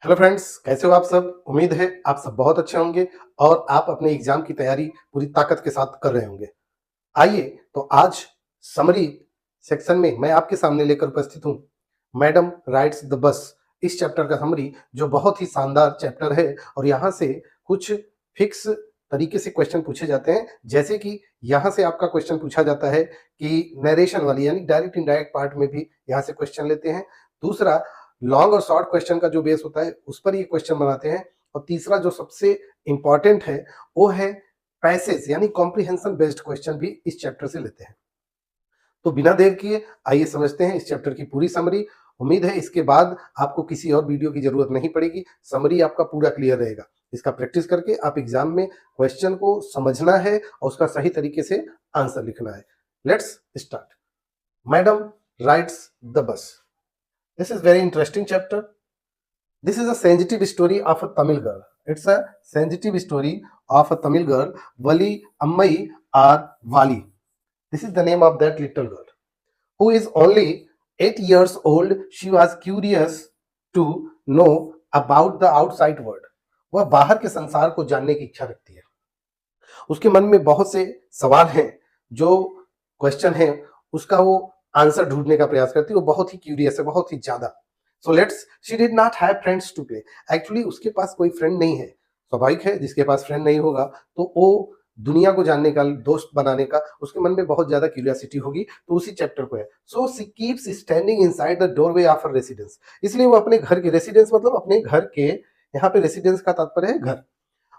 Hello friends, कैसे हो आप सब? उम्मीद है आप सब बहुत अच्छे होंगे और आप अपने एग्जाम की तैयारी पूरी ताकत के साथ कर रहे होंगे। आइए तो आज समरी सेक्शन में मैं आपके सामने लेकर उपस्थित हूँ मैडम राइड्स द बस, इस चैप्टर का समरी जो बहुत ही शानदार चैप्टर है और यहाँ से कुछ फिक्स तरीके से क्वेश्चन पूछे जाते हैं। जैसे कि यहाँ से आपका क्वेश्चन पूछा जाता है कि नरेशन वाली यानी डायरेक्ट इनडायरेक्ट पार्ट में भी यहाँ से क्वेश्चन लेते हैं। दूसरा, लॉन्ग और शॉर्ट क्वेश्चन का जो बेस होता है उस पर ये क्वेश्चन बनाते हैं। और तीसरा जो सबसे इंपॉर्टेंट है वो है पैसेज यानी कॉम्प्रिहेंशन बेस्ड क्वेश्चन भी इस चैप्टर से लेते हैं। तो बिना देर किए आइए समझते हैं इस चैप्टर की पूरी समरी। उम्मीद है इसके बाद आपको किसी और वीडियो की जरूरत नहीं पड़ेगी, समरी आपका पूरा क्लियर रहेगा। इसका प्रैक्टिस करके आप एग्जाम में क्वेश्चन को समझना है और उसका सही तरीके से आंसर लिखना है। Let's start. Madam rides the bus. This is very interesting chapter. This is a sensitive story of a Tamil girl. It's a sensitive story of a Tamil girl, Vali Ammai or Vali. This is the name of that little girl who is only 8 years old. She was curious to know about the outside world. वह बाहर के संसार को जानने की इच्छा रखती है। उसके मन में बहुत से सवाल हैं, जो क्वेश्चन है उसका वो आंसर ढूंढने का प्रयास करती है। वो बहुत ही क्यूरियस है, बहुत ही ज्यादा। So let's she did not have friends to play. Actually उसके पास कोई फ्रेंड नहीं है। स्वाभाविक है, जिसके पास फ्रेंड नहीं होगा तो वो दुनिया को जानने का, दोस्त बनाने का उसके मन में बहुत ज्यादा क्यूरियोसिटी होगी। तो उसी चैप्टर को है। So she keeps standing inside the doorway of her residence. इसलिए वो अपने घर के रेसिडेंस मतलब अपने घर के, यहाँ पे रेसिडेंस का तात्पर्य है घर।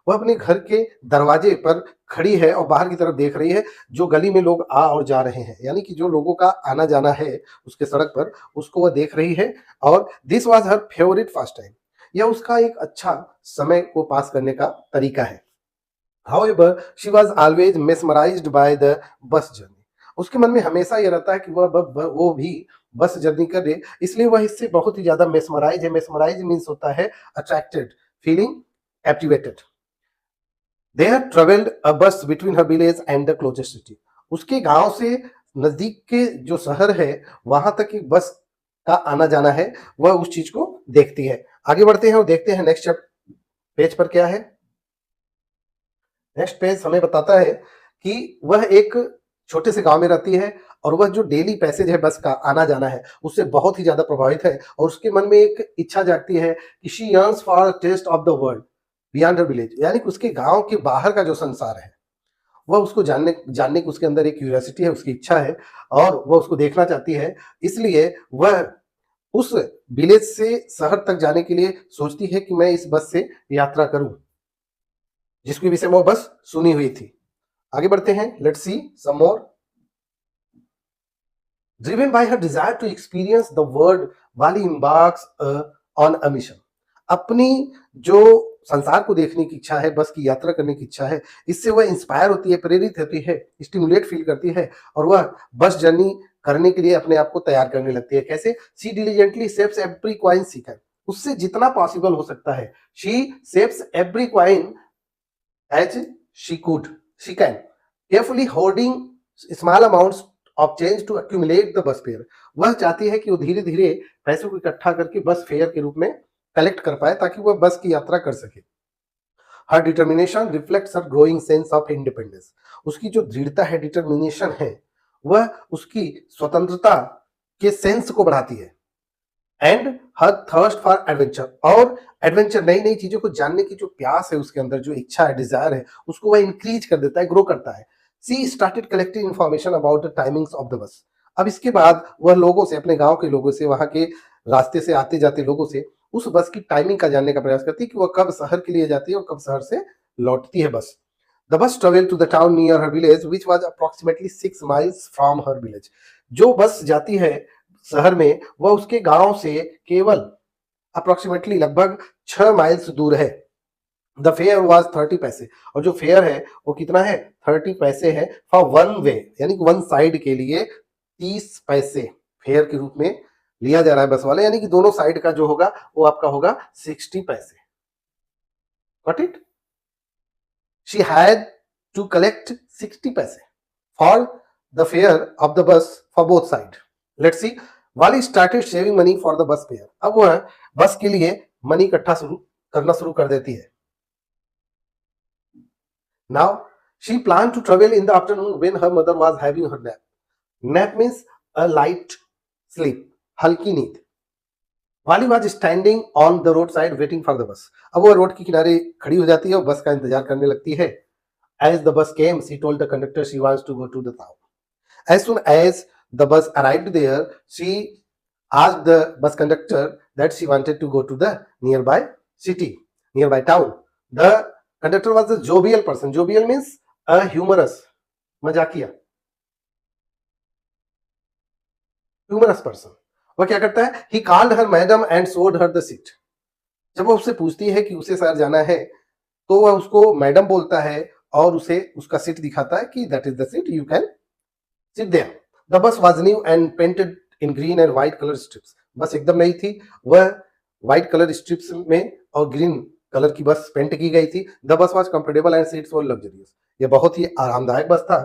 वह अपने घर के दरवाजे पर खड़ी है और बाहर की तरफ देख रही है, जो गली में लोग आ और जा रहे हैं, यानी कि जो लोगों का आना जाना है उसके सड़क पर, उसको वह देख रही है। और this was her favourite fast time. यह उसका एक अच्छा समय को पास करने का तरीका है। However, she was always mesmerized by the bus journey. उसके मन में हमेशा यह रहता है कि वो भी बस जर्नी करे, इसलिए वह इससे बहुत ही ज्यादा मेस्मराइज है। मेस्मराइज मीन्स होता है attracted, feeling captivated. They had traveled a bus between her village and the closest city. उसके गांव से नजदीक के जो शहर है वहां तक एक बस का आना जाना है, वह उस चीज को देखती है। आगे बढ़ते हैं और देखते हैं नेक्स्ट पेज पर क्या है। नेक्स्ट पेज हमें बताता है कि वह एक छोटे से गांव में रहती है और वह जो डेली पैसेज है बस का आना जाना है उससे बहुत ही ज्यादा प्रभावित है। और उसके मन में एक इच्छा जागती है कि she yearns for taste of the world beyond her village, यानी कि उसके गांव के बाहर का जो संसार है वह उसको जानने जानने की उसके अंदर एक क्यूरियोसिटी है, उसकी इच्छा है और वह उसको देखना चाहती है। इसलिए वह उस विलेज से शहर तक जाने के लिए सोचती है कि मैं इस बस से यात्रा करूं, जिसके विषय में वो बस सुनी हुई थी। आगे बढ़ते हैं, let's see some more. Driven by her desire to experience the world, Wally embarks on a mission. अपनी जो संसार को देखने की इच्छा है, बस की यात्रा करने की इच्छा है, इससे वह इंस्पायर होती है, प्रेरित होती है, स्टिमुलेट फील करती है और वह बस जर्नी करने के लिए अपने आप को तैयार करने लगती है। कैसे? She diligently saves every coin she can. उससे जितना पॉसिबल हो सकता है, she saves every coin as she can, carefully holding small amounts of change to accumulate the bus fare. वह चाहती है कि वो धीरे धीरे पैसों को इकट्ठा करके बस फेयर के रूप में कलेक्ट कर पाए ताकि वह बस की यात्रा कर सके। Her determination reflects her growing sense of independence. उसकी जो दृढ़ता है, डिटर्मिनेशन है, वह उसकी स्वतंत्रता के सेंस को बढ़ाती है। And her thirst for adventure, और एडवेंचर, नई नई चीजों को जानने की जो प्यास है उसके अंदर, जो इच्छा है, डिजायर है, उसको वह इंक्रीज कर देता है, ग्रो करता है। She started collecting information about the timings of the bus. अब इसके बाद वह लोगों से, अपने गांव के लोगों से, वहां के रास्ते से आते जाते लोगों से उस बस की टाइमिंग का जानने का प्रयास करती है कि वह कब शहर के लिए जाती है और कब शहर से लौटती है bus. The bus travel to the town near her village which was approximately 6 miles from her village. जो बस जाती है शहर में वह उसके गांव से केवल अप्रोक्सीमेटली लगभग 6 माइल्स दूर है। द फेयर वाज 30 पैसे, और जो फेयर है वो कितना है? 30 पैसे है फॉर वन वे, यानी कि वन साइड के लिए 30 पैसे फेयर के रूप में लिया जा रहा है बस वाले, यानी कि दोनों साइड का जो होगा वो आपका होगा 60 पैसे। Got it? She had to collect 60 पैसे for the fare of the bus for both side. Let's see. Wali started saving money for the bus fare. अब वह बस के लिए मनी इकट्ठा करना शुरू कर देती है। Now she plan to travel in the afternoon when her mother was having her nap. Nap means a light sleep, हल्की नींद। वाली was standing on the road side waiting for the bus. अब वो रोड के किनारे खड़ी हो जाती है और बस का इंतजार करने लगती है। As the bus came, she told the conductor she wants to go to the town. As soon as the bus arrived there, she asked the bus conductor that she wanted to go to the nearby city, nearby town. The conductor was a jovial person. Jovial means a humorous, मजाकिया, humorous person. वह क्या करता है? He called her madam and showed her the seat. जब वो उससे पूछती है कि उसे शहर जाना है, तो वह उसको मैडम बोलता है और उसे उसका सीट दिखाता है कि that is the seat, you can sit there. The bus was new and painted in green and white colour stripes. Bus एकदम नई थी, वह व्हाइट कलर स्ट्रिप्स में और ग्रीन कलर की बस पेंट की गई थी। The bus was comfortable and seats were luxurious. ये बहुत ही आरामदायक बस था।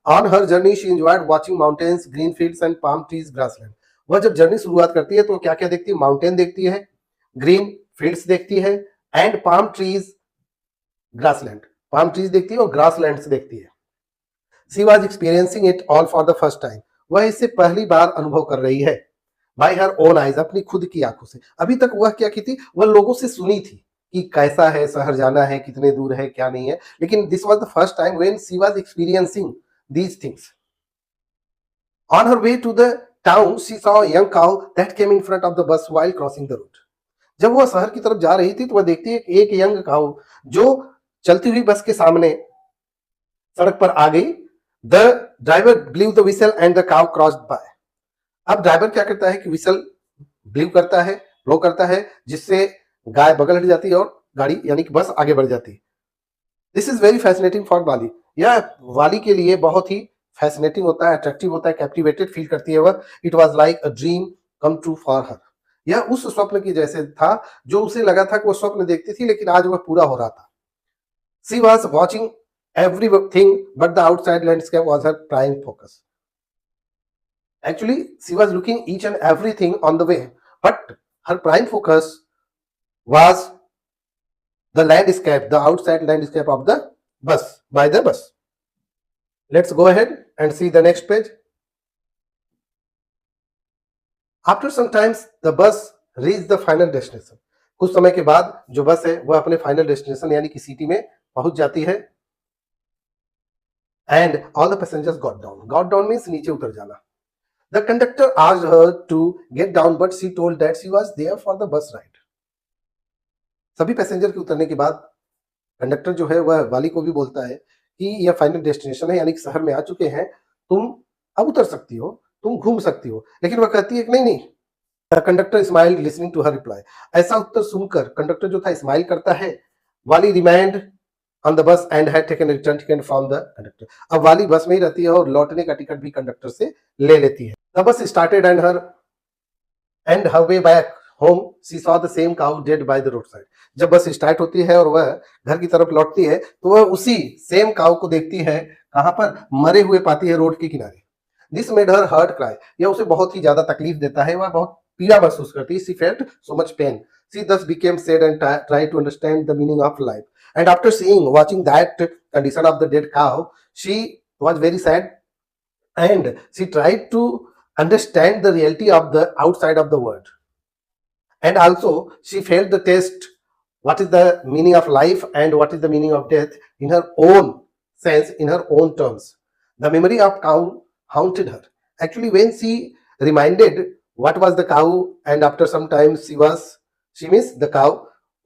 On her journey she enjoyed watching mountains, green fields and palm trees, grassland. वह जब जर्नी शुरुआत करती है तो क्या क्या देखती है? माउंटेन देखती है, ग्रीन फील्ड्स देखती है and palm trees, grassland, palm trees देखती है और ग्रासलैंड्स देखती है। She was experiencing it all for the first time. वह इसे पहली बार अनुभव कर रही है। बाय हर ओन आइज, अपनी खुद की आंखों से। अभी तक वह क्या की थी? वह लोगों से सुनी थी कि कैसा है शहर जाना है, कितने दूर है, क्या नहीं है, लेकिन this was the first time when she was experiencing these things. On her way to the town she saw a young cow that came in front of the bus while crossing the road. जब वह शहर की तरफ जा रही थी तो वह देखती है कि एक यंग काउ जो चलती हुई बस के सामने सड़क पर आ गई। The driver blew the whistle and the cow crossed by. अब ड्राइवर क्या करता है कि विसल ब्लीव करता है, ब्लो करता है, जिससे गाय बगल हट जाती है और गाड़ी यानी कि बस आगे बढ़ जाती है। This is very fascinating for वाली। यह वाली के लिए बहुत ही फैसिनेटिंग होता है, अट्रैक्टिव होता है, कैप्टिवेटेड फील करती है वह। It was like a dream come true for her. यह उस स्वप्न की जैसे था जो उसे लगा था कि वो स्वप्न देखती थी, लेकिन आज वह पूरा हो रहा था। She was watching everything, but the outside landscape was her prime focus. Actually, she was looking each and everything on the way, but her prime focus was the landscape, the outside landscape of the bus, by the bus. Let's go ahead and see the next page. After some time, the bus reached the final destination. कुछ समय के बाद जो बस है वह अपने final destination यानी कि सिटी में पहुंच जाती है। And all the passengers got down. Got down means नीचे उतर जाना। The conductor asked her to get down but she told that she was there for the bus ride. सभी पैसेंजर के उतरने के बाद कंडक्टर जो है वह वाली को भी बोलता है कि यह फाइनल डेस्टिनेशन है, यानी कि शहर में आ चुके हैं, तुम अब उतर सकती हो, तुम घूम सकती हो। लेकिन वह कहती है कि नहीं नहीं। Conductor smile listening to her reply. ऐसा उत्तर सुनकर कंडक्टर जो था स्माइल करता है। वाली remind on the bus and had taken a return ticket from the conductor. अब वाली बस में ही रहती है और लौटने का टिकट भी कंडक्टर से ले लेती है। The bus started and her way back home she saw the same cow dead by the road side. जब बस स्टार्ट होती है और वह घर की तरफ लौटती है तो वह उसी सेम काउ को देखती है। कहां पर? मरे हुए पाती है रोड के किनारे। This made her heart cry. यह उसे बहुत ही ज्यादा तकलीफ देता है, वह बहुत पीड़ा महसूस करती है। She felt so much pain. She thus became sad and tried to understand the meaning of life. And after watching that condition of the dead cow, she was very sad and she tried to understand the reality of the outside of the world. And also, she felt the taste, what is the meaning of life and what is the meaning of death in her own sense, in her own terms. The memory of cow haunted her. Actually, when she reminded what was the cow, and after some time she means the cow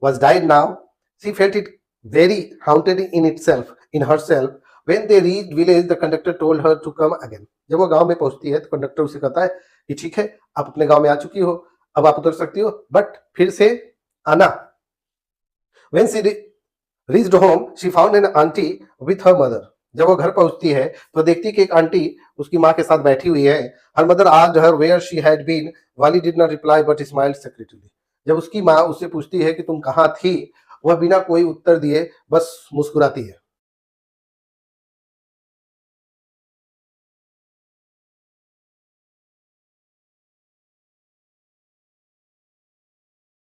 was died now. She felt it very haunted in itself, in herself. When they reached village, the conductor told her to come again. जब वो गांव में पहुंचती है तो conductor उसे कहता है कि ठीक है, आप अपने गांव में आ चुकी हो, अब आप उतर सकती हो, बट फिर से आना। When she reached home, she found an auntie with her mother. जब वो घर पहुंचती है तो देखती कि एक आंटी उसकी माँ के साथ बैठी हुई है। Her mother asked her where she had been. Wali did not reply but smiled secretly. जब उसकी माँ उससे पूछती है कि तुम कहाँ थी, वह बिना कोई उत्तर दिए बस मुस्कुराती है।